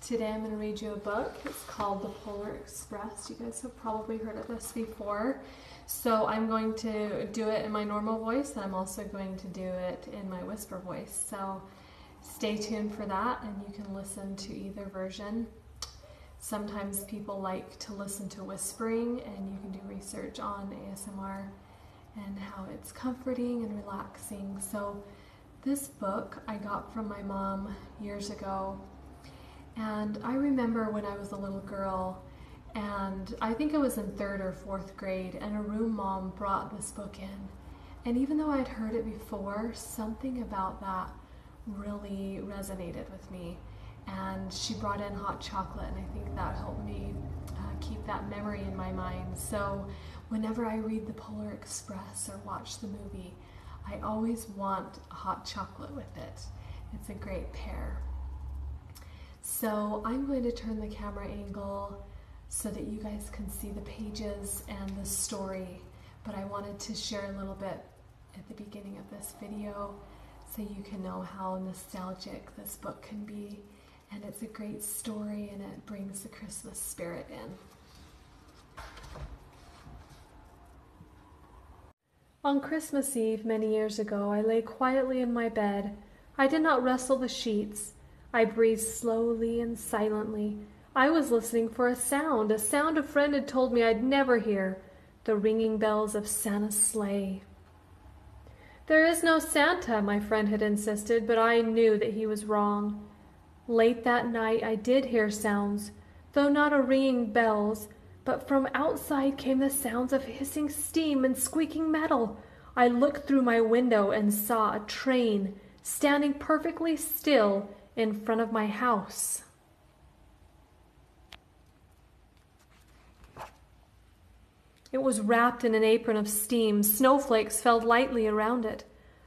Today I'm going to read you a book. It's called The Polar Express. You guys have probably heard of this before. So I'm going to do it in my normal voice, and I'm also going to do it in my whisper voice. So stay tuned for that, and you can listen to either version. Sometimes people like to listen to whispering, and you can do research on ASMR and how it's comforting and relaxing. So this book I got from my mom years ago. And I remember when I was a little girl, and I think I was in 3rd or 4th grade, and a room mom brought this book in. And even though I'd heard it before, something about that really resonated with me. And she brought in hot chocolate, and I think that helped me keep that memory in my mind. So whenever I read The Polar Express or watch the movie, I always want hot chocolate with it. It's a great pair. So I'm going to turn the camera angle so that you guys can see the pages and the story, but I wanted to share a little bit at the beginning of this video so you can know how nostalgic this book can be. And it's a great story, and it brings the Christmas spirit in. On Christmas Eve many years ago, I lay quietly in my bed. I did not rustle the sheets. I breathed slowly and silently. I was listening for a sound a friend had told me I'd never hear, the ringing bells of Santa's sleigh. There is no Santa, my friend had insisted, but I knew that he was wrong. Late that night I did hear sounds, though not a ringing bells, but from outside came the sounds of hissing steam and squeaking metal. I looked through my window and saw a train standing perfectly still in front of my house. It was wrapped in an apron of steam. Snowflakes fell lightly around it.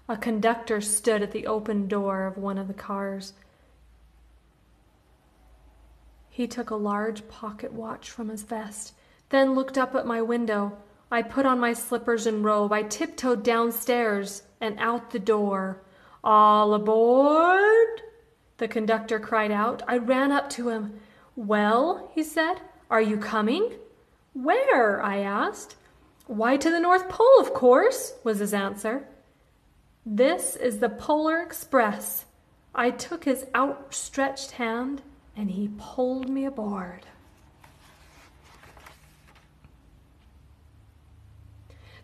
A conductor stood at the open door of one of the cars. He took a large pocket watch from his vest, then looked up at my window. I put on my slippers and robe. I tiptoed downstairs and out the door. "All aboard!" the conductor cried out. I ran up to him. "Well," he said, "are you coming?" "Where?" I asked. "Why, to the North Pole, of course," was his answer. "This is the Polar Express." I took his outstretched hand, and he pulled me aboard.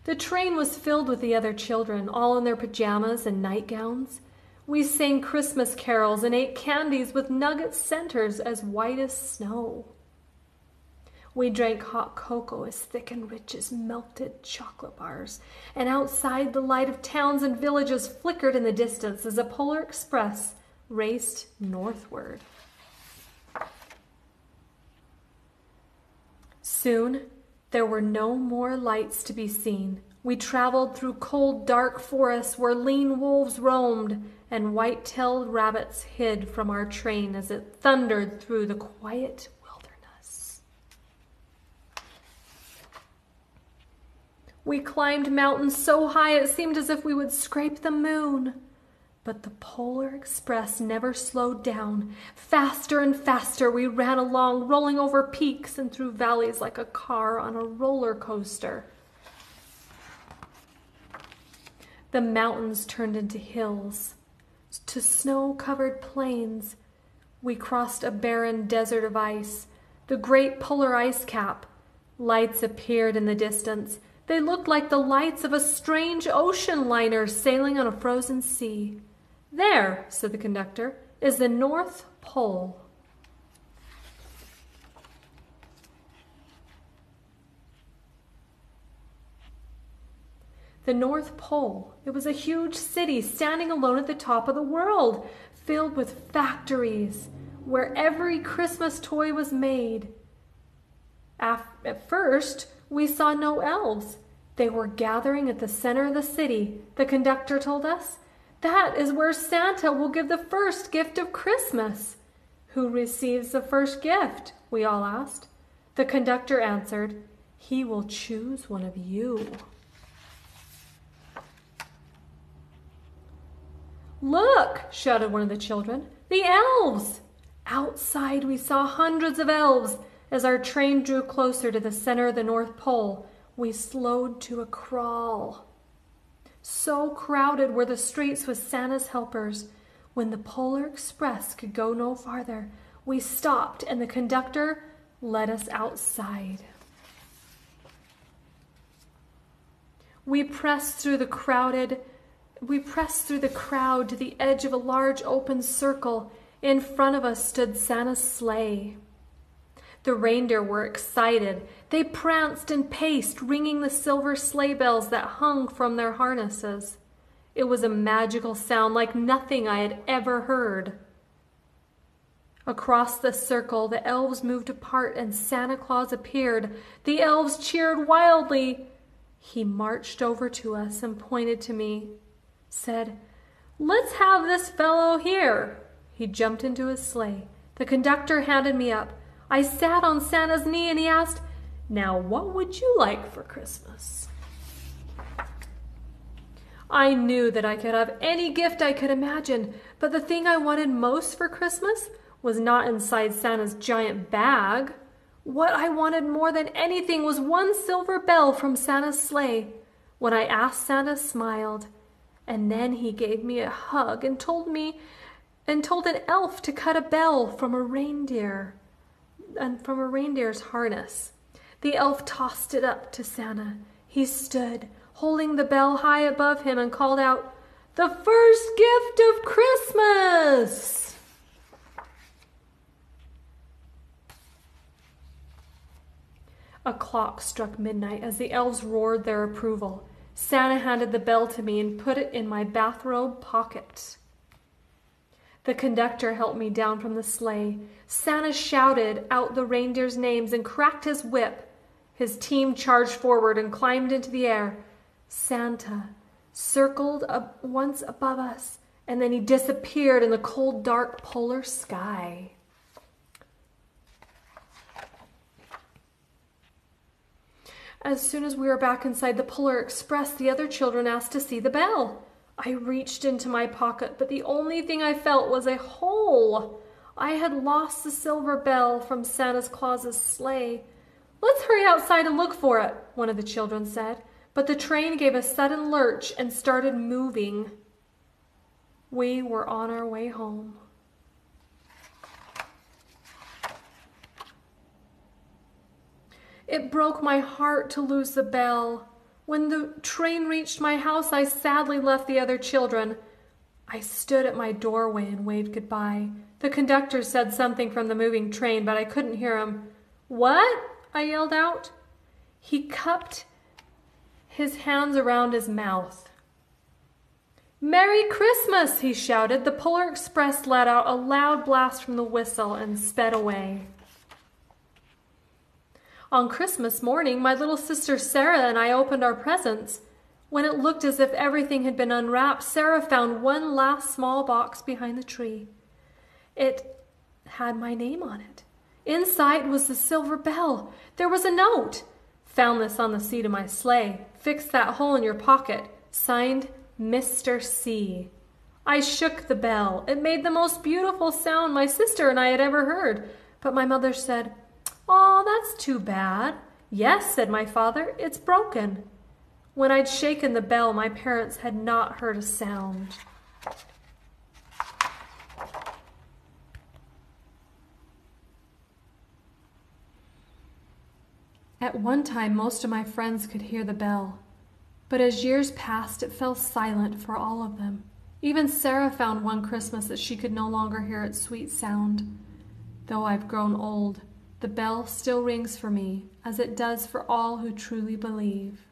The train was filled with the other children, all in their pajamas and nightgowns. We sang Christmas carols and ate candies with nugget centers as white as snow. We drank hot cocoa as thick and rich as melted chocolate bars, and outside the light of towns and villages flickered in the distance as a Polar Express raced northward. Soon, there were no more lights to be seen. We traveled through cold, dark forests where lean wolves roamed and white-tailed rabbits hid from our train as it thundered through the quiet wilderness. We climbed mountains so high it seemed as if we would scrape the moon. But the Polar Express never slowed down. Faster and faster we ran along, rolling over peaks and through valleys like a car on a roller coaster. The mountains turned into hills, to snow-covered plains. We crossed a barren desert of ice, the great polar ice cap. Lights appeared in the distance. They looked like the lights of a strange ocean liner sailing on a frozen sea. "There," said the conductor, "is the North Pole." The North Pole. It was a huge city standing alone at the top of the world, filled with factories where every Christmas toy was made. At first, we saw no elves. They were gathering at the center of the city, the conductor told us. "That is where Santa will give the first gift of Christmas." "Who receives the first gift?" we all asked. The conductor answered, "He will choose one of you." "Look," shouted one of the children, "the elves!" Outside, we saw hundreds of elves. As our train drew closer to the center of the North Pole, we slowed to a crawl. So crowded were the streets with Santa's helpers. When the Polar Express could go no farther, we stopped and the conductor led us outside. We pressed through the crowd to the edge of a large open circle. In front of us stood Santa's sleigh. The reindeer were excited. They pranced and paced, ringing the silver sleigh bells that hung from their harnesses. It was a magical sound like nothing I had ever heard. Across the circle, the elves moved apart and Santa Claus appeared. The elves cheered wildly. He marched over to us and pointed to me, said, "Let's have this fellow here." He jumped into his sleigh. The conductor handed me up. I sat on Santa's knee and he asked, "Now what would you like for Christmas?" I knew that I could have any gift I could imagine, but the thing I wanted most for Christmas was not inside Santa's giant bag. What I wanted more than anything was one silver bell from Santa's sleigh. When I asked, Santa smiled, and then he gave me a hug and told an elf to cut a bell from a reindeer's harness. The elf tossed it up to Santa. He stood, holding the bell high above him, and called out, "The first gift of Christmas!" A clock struck midnight as the elves roared their approval. Santa handed the bell to me and put it in my bathrobe pocket. The conductor helped me down from the sleigh. Santa shouted out the reindeers' names and cracked his whip. His team charged forward and climbed into the air. Santa circled once above us, and then he disappeared in the cold, dark polar sky. As soon as we were back inside the Polar Express, the other children asked to see the bell. I reached into my pocket, but the only thing I felt was a hole. I had lost the silver bell from Santa Claus's sleigh. "Let's hurry outside and look for it," one of the children said. But the train gave a sudden lurch and started moving. We were on our way home. It broke my heart to lose the bell. When the train reached my house, I sadly left the other children. I stood at my doorway and waved goodbye. The conductor said something from the moving train, but I couldn't hear him. "What?" I yelled out. He cupped his hands around his mouth. "Merry Christmas!" he shouted. The Polar Express let out a loud blast from the whistle and sped away. On Christmas morning, my little sister Sarah and I opened our presents. When it looked as if everything had been unwrapped, Sarah found one last small box behind the tree. It had my name on it. Inside was the silver bell. There was a note. "Found this on the seat of my sleigh. Fix that hole in your pocket. Signed, Mr. C." I shook the bell. It made the most beautiful sound my sister and I had ever heard. But my mother said, "Oh, that's too bad." "Yes," said my father, "it's broken." When I'd shaken the bell, my parents had not heard a sound. At one time, most of my friends could hear the bell, but as years passed, it fell silent for all of them. Even Sarah found one Christmas that she could no longer hear its sweet sound. Though I've grown old, the bell still rings for me, as it does for all who truly believe.